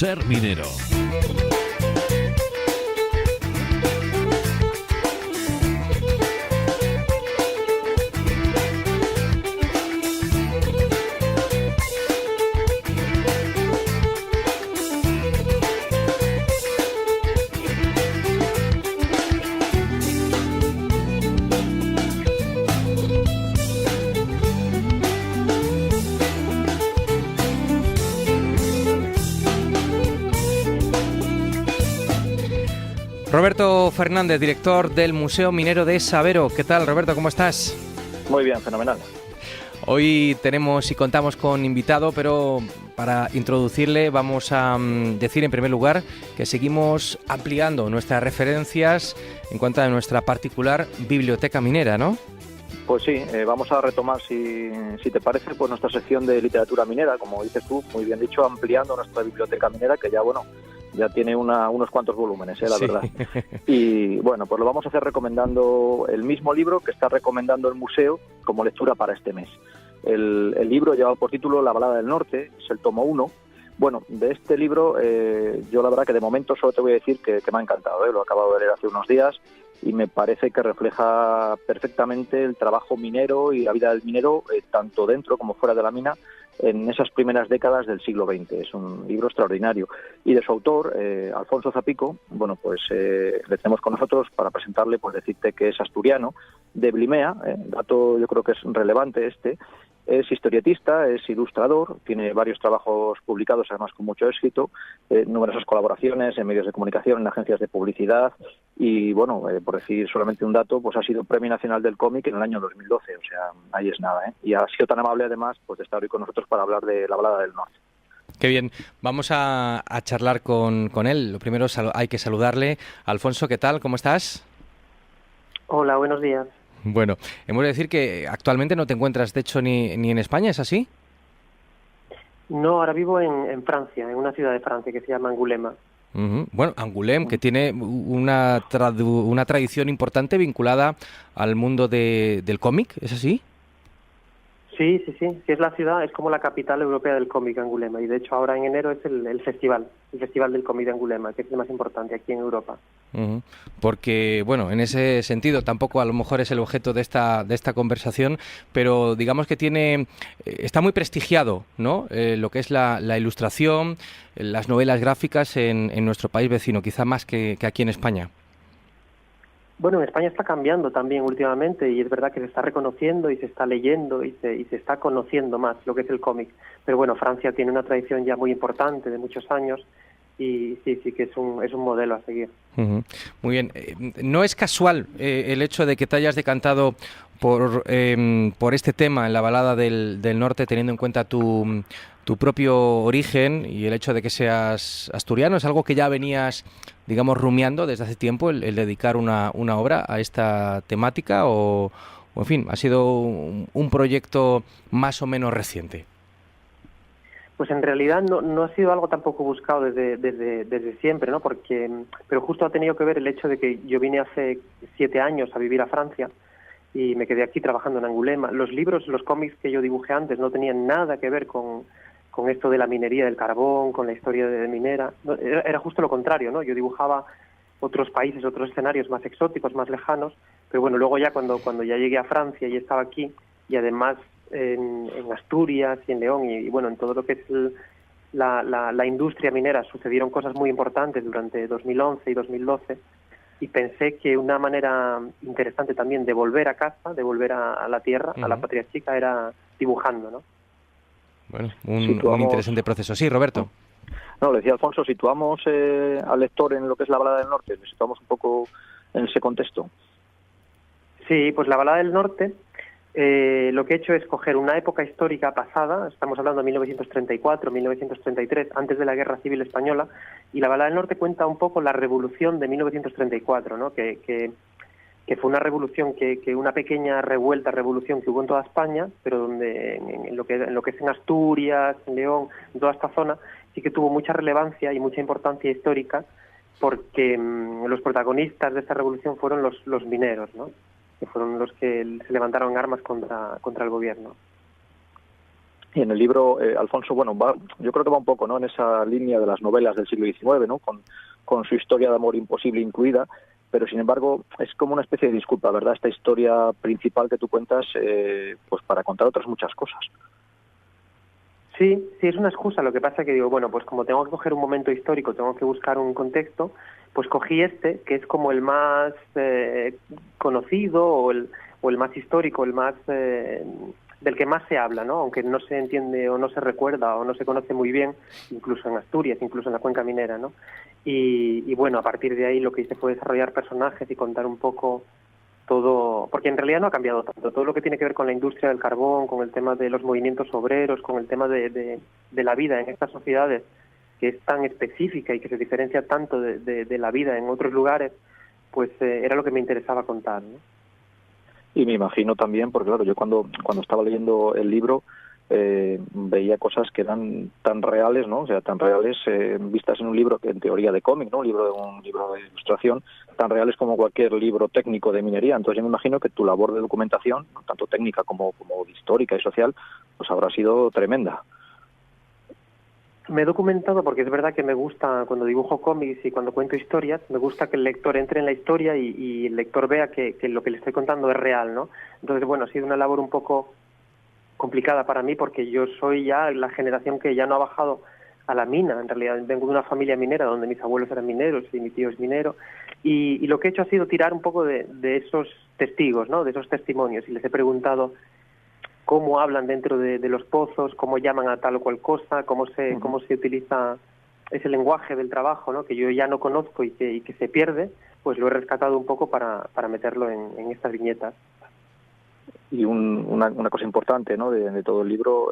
Ser minero. Roberto Fernández, director del Museo Minero de Sabero. ¿Qué tal, Roberto? ¿Cómo estás? Muy bien, fenomenal. Hoy tenemos y contamos con invitado, pero para introducirle vamos a decir en primer lugar que seguimos ampliando nuestras referencias en cuanto a nuestra particular biblioteca minera, ¿no? Pues sí, vamos a retomar, si te parece, pues nuestra sección de literatura minera, como dices tú, muy bien dicho, ampliando nuestra biblioteca minera, que ya tiene unos cuantos volúmenes, la sí. verdad. Y bueno, pues lo vamos a hacer recomendando el mismo libro que está recomendando el museo como lectura para este mes. El libro lleva por título La balada del norte, es el tomo 1. Bueno, de este libro yo la verdad que de momento solo te voy a decir que me ha encantado, lo he acabado de leer hace unos días y me parece que refleja perfectamente el trabajo minero y la vida del minero, tanto dentro como fuera de la mina, en esas primeras décadas del siglo XX. Es un libro extraordinario. Y de su autor, Alfonso Zapico, bueno, pues le tenemos con nosotros para presentarle, pues decirte que es asturiano, de Blimea, dato yo creo que es relevante este. Es historietista, es ilustrador, tiene varios trabajos publicados, además con mucho éxito, numerosas colaboraciones en medios de comunicación, en agencias de publicidad y, bueno, por decir solamente un dato, pues ha sido Premio Nacional del Cómic en el año 2012, o sea, ahí es nada, ¿eh? Y ha sido tan amable, además, pues de estar hoy con nosotros para hablar de La balada del norte. Qué bien. Vamos a charlar con él. Lo primero hay que saludarle. Alfonso, ¿qué tal? ¿Cómo estás? Hola, buenos días. Bueno, hemos de decir que actualmente no te encuentras, de hecho, ni en España, ¿es así? No, ahora vivo en Francia, en una ciudad de Francia que se llama Angulema. Uh-huh. Bueno, Angoulême, que tiene una tradición importante vinculada al mundo del cómic, ¿es así? Sí, es la ciudad, es como la capital europea del cómic, Angulema, y de hecho ahora en enero es el festival del cómic de Angulema, que es el más importante aquí en Europa. Uh-huh. Porque, bueno, en ese sentido tampoco a lo mejor es el objeto de esta conversación, pero digamos que está muy prestigiado, ¿no? Lo que es la ilustración, las novelas gráficas en nuestro país vecino, quizá más que aquí en España. Bueno, en España está cambiando también últimamente y es verdad que se está reconociendo y se está leyendo y se está conociendo más lo que es el cómic. Pero bueno, Francia tiene una tradición ya muy importante de muchos años y sí que es un modelo a seguir. Uh-huh. Muy bien. No es casual el hecho de que te hayas decantado por este tema en la balada del norte, teniendo en cuenta tu propio origen y el hecho de que seas asturiano. ¿Es algo que ya venías, digamos, rumiando desde hace tiempo, el dedicar una obra a esta temática o en fin, ha sido un proyecto más o menos reciente? Pues en realidad no ha sido algo tampoco buscado desde siempre, ¿no? Pero justo ha tenido que ver el hecho de que yo vine hace 7 años a vivir a Francia y me quedé aquí trabajando en Angulema. Los cómics que yo dibujé antes no tenían nada que ver con esto de la minería del carbón, con la historia de minera. No, era justo lo contrario, ¿no? Yo dibujaba otros países, otros escenarios más exóticos, más lejanos, pero bueno, luego ya cuando ya llegué a Francia y estaba aquí, y además en Asturias y en León, y bueno, en todo lo que es la industria minera sucedieron cosas muy importantes durante 2011 y 2012, y pensé que una manera interesante también de volver a casa, de volver a la tierra, a la patria chica, era dibujando, ¿no? Bueno, un interesante proceso. Sí, Roberto. No, le decía Alfonso, situamos al lector en lo que es la balada del norte, le situamos un poco en ese contexto. Sí, pues la balada del norte, lo que he hecho es coger una época histórica pasada, estamos hablando de 1934, 1933, antes de la Guerra Civil Española, y la balada del norte cuenta un poco la revolución de 1934, ¿no? Que fue una revolución, una pequeña revolución que hubo en toda España, pero donde en lo que es en Asturias, en León, en toda esta zona, sí que tuvo mucha relevancia y mucha importancia histórica, porque los protagonistas de esta revolución fueron los mineros, ¿no? Que fueron los que se levantaron armas contra el gobierno. Y en el libro, Alfonso, bueno, yo creo que va un poco, ¿no?, en esa línea de las novelas del siglo XIX, ¿no?, con su historia de amor imposible incluida, pero sin embargo es como una especie de disculpa, ¿verdad?, esta historia principal que tú cuentas, pues para contar otras muchas cosas. Sí, sí, es una excusa. Lo que pasa es que digo, bueno, pues como tengo que coger un momento histórico, tengo que buscar un contexto, pues cogí este, que es como el más conocido o el más histórico, el más del que más se habla, ¿no? Aunque no se entiende o no se recuerda o no se conoce muy bien, incluso en Asturias, incluso en la cuenca minera, ¿no? Y bueno, a partir de ahí lo que hice fue desarrollar personajes y contar un poco todo, porque en realidad no ha cambiado tanto, todo lo que tiene que ver con la industria del carbón, con el tema de los movimientos obreros, con el tema de la vida en estas sociedades, que es tan específica y que se diferencia tanto de la vida en otros lugares, pues era lo que me interesaba contar, ¿no? Y me imagino también, porque claro, yo cuando estaba leyendo el libro veía cosas que eran tan reales, ¿no? O sea, tan reales vistas en un libro que en teoría de cómic, ¿no? Un libro de ilustración, tan reales como cualquier libro técnico de minería. Entonces yo me imagino que tu labor de documentación, tanto técnica como histórica y social, pues habrá sido tremenda. Me he documentado porque es verdad que me gusta, cuando dibujo cómics y cuando cuento historias, me gusta que el lector entre en la historia y el lector vea que lo que le estoy contando es real, ¿no? Entonces, bueno, ha sido una labor un poco complicada para mí porque yo soy ya la generación que ya no ha bajado a la mina. En realidad vengo de una familia minera donde mis abuelos eran mineros y mi tío es minero, y lo que he hecho ha sido tirar un poco de esos testigos, ¿no?, de esos testimonios, y les he preguntado cómo hablan dentro de los pozos, cómo llaman a tal o cual cosa, cómo se utiliza ese lenguaje del trabajo, ¿no?, que yo ya no conozco y que se pierde. Pues lo he rescatado un poco para meterlo en estas viñetas. Y una cosa importante, ¿no?, de todo el libro,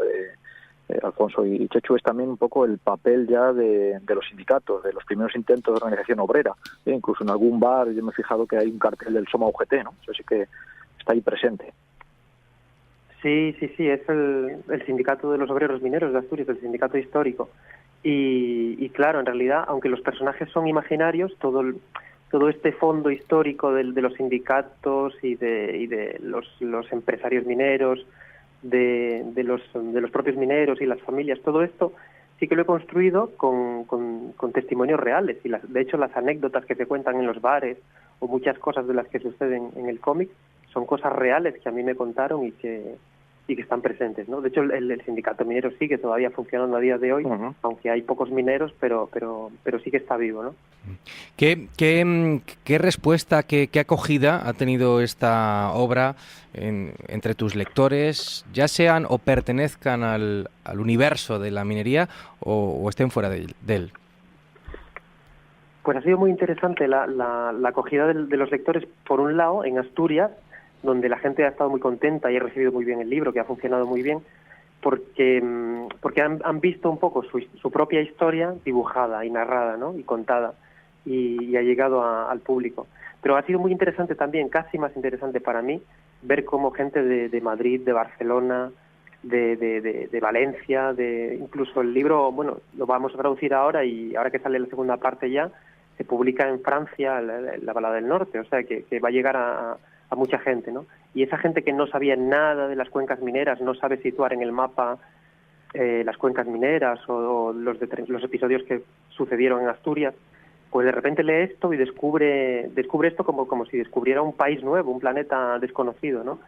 Alfonso y Chechu, es también un poco el papel ya de los sindicatos, de los primeros intentos de organización obrera. Incluso en algún bar yo me he fijado que hay un cartel del Soma UGT, ¿no? Eso sí que está ahí presente. Sí, es el sindicato de los obreros mineros de Asturias, el sindicato histórico. Y claro, en realidad, aunque los personajes son imaginarios, todo este fondo histórico de los sindicatos y de los empresarios mineros, de los propios mineros y las familias, todo esto sí que lo he construido con testimonios reales. Y de hecho las anécdotas que se cuentan en los bares o muchas cosas de las que suceden en el cómic son cosas reales que a mí me contaron y que están presentes, ¿no? De hecho, el sindicato minero sigue todavía funcionando a día de hoy, aunque hay pocos mineros, pero sí que está vivo, ¿no? ¿Qué respuesta, qué acogida ha tenido esta obra entre tus lectores, ya sean o pertenezcan al universo de la minería o estén fuera de él? Pues ha sido muy interesante la acogida de los lectores, por un lado, en Asturias, donde la gente ha estado muy contenta y ha recibido muy bien el libro, que ha funcionado muy bien, porque han visto un poco su propia historia dibujada y narrada, ¿no?, y contada, y ha llegado al público. Pero ha sido muy interesante también, casi más interesante para mí, ver cómo gente de Madrid, de Barcelona, de Valencia, incluso el libro, bueno, lo vamos a traducir ahora, y ahora que sale la segunda parte ya, se publica en Francia la Balada del Norte, o sea que va a llegar a mucha gente, ¿no? Y esa gente que no sabía nada de las cuencas mineras, no sabe situar en el mapa las cuencas mineras o los episodios que sucedieron en Asturias, pues de repente lee esto y descubre esto como si descubriera un país nuevo, un planeta desconocido, ¿no?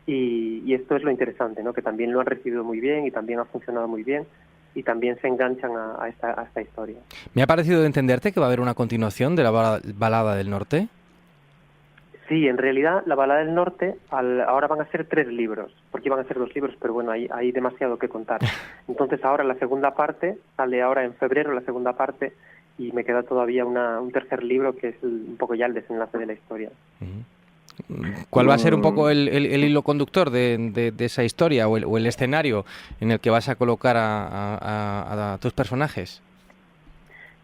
Y esto es lo interesante, ¿no?, que también lo han recibido muy bien y también ha funcionado muy bien, y también se enganchan a esta historia. Me ha parecido entenderte que va a haber una continuación de la Balada del Norte. Sí, en realidad la Balada del Norte ahora van a ser 3 libros, porque iban a ser 2 libros, pero bueno, hay demasiado que contar. Entonces ahora la segunda parte, sale ahora en febrero la segunda parte, y me queda todavía un tercer libro que es un poco ya el desenlace de la historia. ¿Cuál va a ser un poco el hilo conductor de esa historia o el escenario en el que vas a colocar a tus personajes?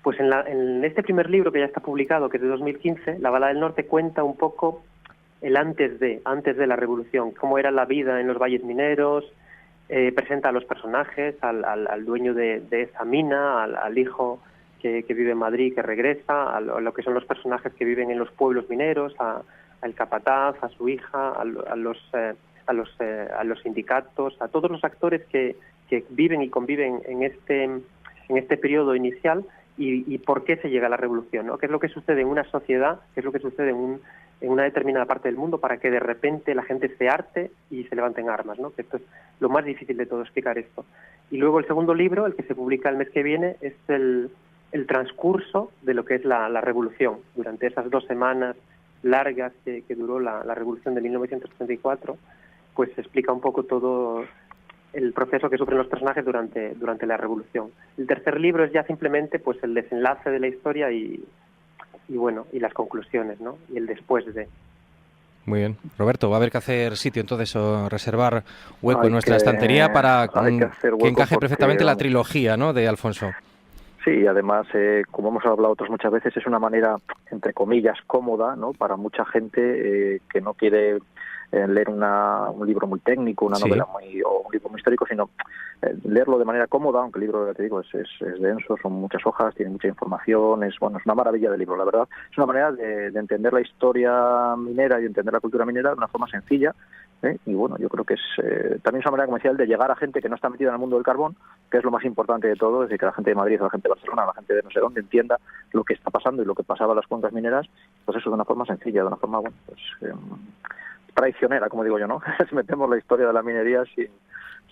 Pues en este primer libro que ya está publicado, que es de 2015, La Balada del Norte cuenta un poco el antes de la revolución, cómo era la vida en los valles mineros, presenta a los personajes, al dueño de esa mina, al hijo que vive en Madrid, que regresa, a lo que son los personajes que viven en los pueblos mineros, al capataz, a su hija, a los sindicatos, a todos los actores que que viven y conviven en este periodo inicial y por qué se llega a la revolución, ¿no? ¿Qué es lo que sucede en una sociedad? ¿Qué es lo que sucede en una determinada parte del mundo para que de repente la gente se harte y se levanten armas, ¿no? Que esto es lo más difícil de todo, explicar esto. Y luego el segundo libro, el que se publica el mes que viene, es el transcurso de lo que es la revolución. Durante esas 2 semanas largas que duró la revolución de 1934, pues se explica un poco todo el proceso que sufren los personajes durante la revolución. El tercer libro es ya simplemente pues el desenlace de la historia y bueno, y las conclusiones, ¿no? Y el después de. Muy bien. Roberto, va a haber que hacer sitio entonces o reservar hueco en nuestra estantería para que encaje perfectamente la trilogía, ¿no?, de Alfonso. Sí, además, como hemos hablado otras muchas veces, es una manera, entre comillas, cómoda, ¿no?, para mucha gente que no quiere leer un libro muy técnico, una novela o un libro muy histórico, sino leerlo de manera cómoda, aunque el libro, ya te digo, es denso, son muchas hojas, tiene mucha información, es una maravilla de libro, la verdad. Es una manera de entender la historia minera y entender la cultura minera de una forma sencilla, y bueno, yo creo que es también es una manera, como decía, de llegar a gente que no está metida en el mundo del carbón, que es lo más importante de todo, es decir, que la gente de Madrid, la gente de Barcelona, la gente de no sé dónde entienda lo que está pasando y lo que pasaba en las cuencas mineras, pues eso de una forma sencilla, de una forma, bueno, pues traicionera, como digo yo, ¿no? Metemos la historia de la minería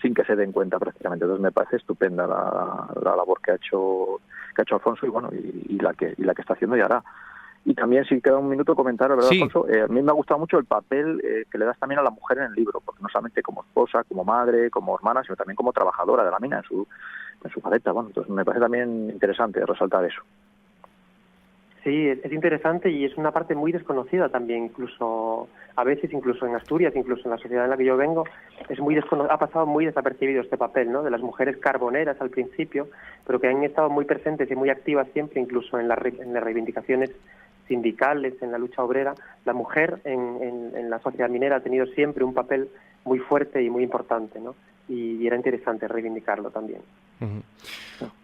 sin que se den cuenta prácticamente. Entonces me parece estupenda la labor que ha hecho Alfonso y bueno, y la que está haciendo y hará. Y también, si queda un minuto, comentar, ¿verdad, Alfonso? A mí me ha gustado mucho el papel que le das también a la mujer en el libro, porque no solamente como esposa, como madre, como hermana, sino también como trabajadora de la mina en su faceta. Bueno, entonces me parece también interesante resaltar eso. Sí, es interesante y es una parte muy desconocida también, incluso a veces, incluso en Asturias, incluso en la sociedad en la que yo vengo, ha pasado muy desapercibido este papel, ¿no?, de las mujeres carboneras al principio, pero que han estado muy presentes y muy activas siempre, incluso en las reivindicaciones sindicales, en la lucha obrera. La mujer en la sociedad minera ha tenido siempre un papel muy fuerte y muy importante, ¿no? Y era interesante reivindicarlo también. Uh-huh.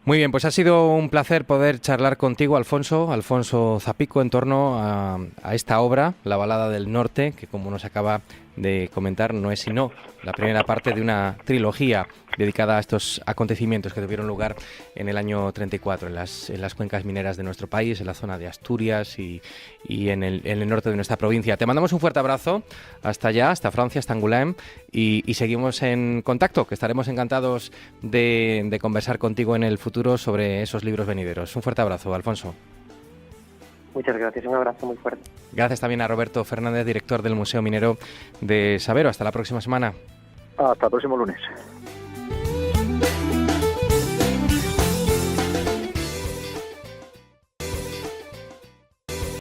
Muy bien, pues ha sido un placer poder charlar contigo, Alfonso Zapico, en torno a esta obra, La balada del norte, que como nos acaba de comentar no es sino la primera parte de una trilogía dedicada a estos acontecimientos que tuvieron lugar en el año 34 en las cuencas mineras de nuestro país, en la zona de Asturias y en el norte de nuestra provincia. Te mandamos un fuerte abrazo hasta allá, hasta Francia, hasta Angoulême, y seguimos en contacto, que estaremos encantados de conversar contigo en el futuro sobre esos libros venideros. Un fuerte abrazo, Alfonso. Muchas gracias, un abrazo muy fuerte. Gracias también a Roberto Fernández, director del Museo Minero de Sabero. Hasta la próxima semana. Hasta el próximo lunes.